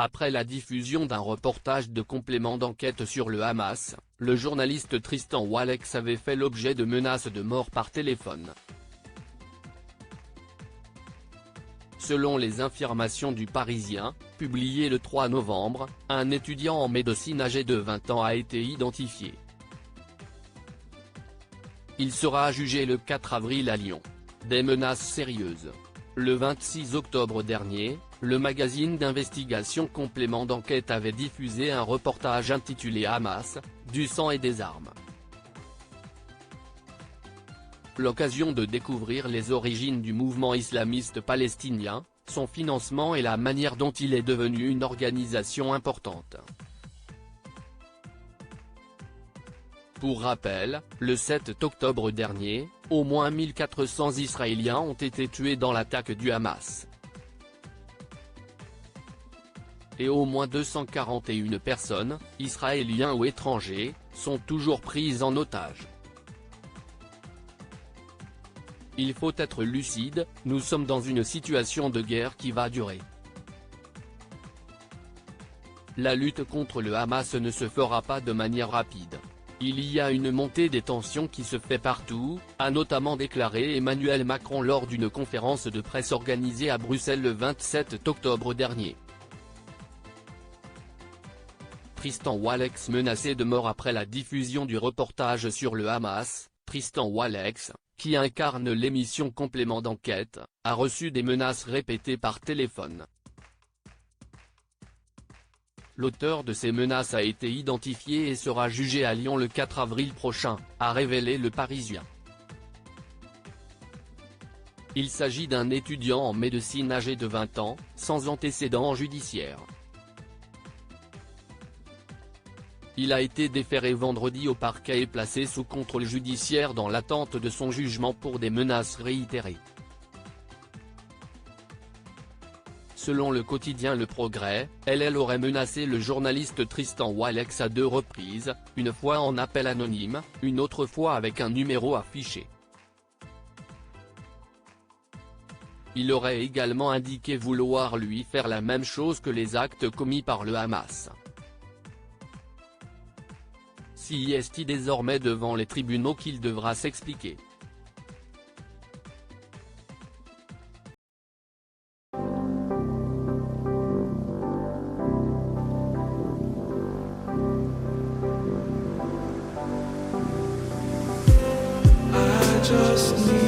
Après la diffusion d'un reportage de complément d'enquête sur le Hamas, le journaliste Tristan Walex avait fait l'objet de menaces de mort par téléphone. Selon les informations du Parisien, publiées le 3 novembre, un étudiant en médecine âgé de 20 ans a été identifié. Il sera jugé le 4 avril à Lyon. Des menaces sérieuses. Le 26 octobre dernier, le magazine d'investigation Complément d'enquête avait diffusé un reportage intitulé Hamas, du sang et des armes. L'occasion de découvrir les origines du mouvement islamiste palestinien, son financement et la manière dont il est devenu une organisation importante. Pour rappel, le 7 octobre dernier, au moins 1400 Israéliens ont été tués dans l'attaque du Hamas. Et au moins 241 personnes, Israéliens ou étrangers, sont toujours prises en otage. Il faut être lucide, nous sommes dans une situation de guerre qui va durer. La lutte contre le Hamas ne se fera pas de manière rapide. Il y a une montée des tensions qui se fait partout, a notamment déclaré Emmanuel Macron lors d'une conférence de presse organisée à Bruxelles le 27 octobre dernier. Tristan Walex menacé de mort après la diffusion du reportage sur le Hamas. Tristan Walex, qui incarne l'émission Complément d'enquête, a reçu des menaces répétées par téléphone. L'auteur de ces menaces a été identifié et sera jugé à Lyon le 4 avril prochain, a révélé Le Parisien. Il s'agit d'un étudiant en médecine âgé de 20 ans, sans antécédent judiciaire. Il a été déféré vendredi au parquet et placé sous contrôle judiciaire dans l'attente de son jugement pour des menaces réitérées. Selon le quotidien Le Progrès, elle aurait menacé le journaliste Tristan Walex à 2 reprises, une fois en appel anonyme, une autre fois avec un numéro affiché. Il aurait également indiqué vouloir lui faire la même chose que les actes commis par le Hamas. Si est désormais devant les tribunaux qu'il devra s'expliquer. Just need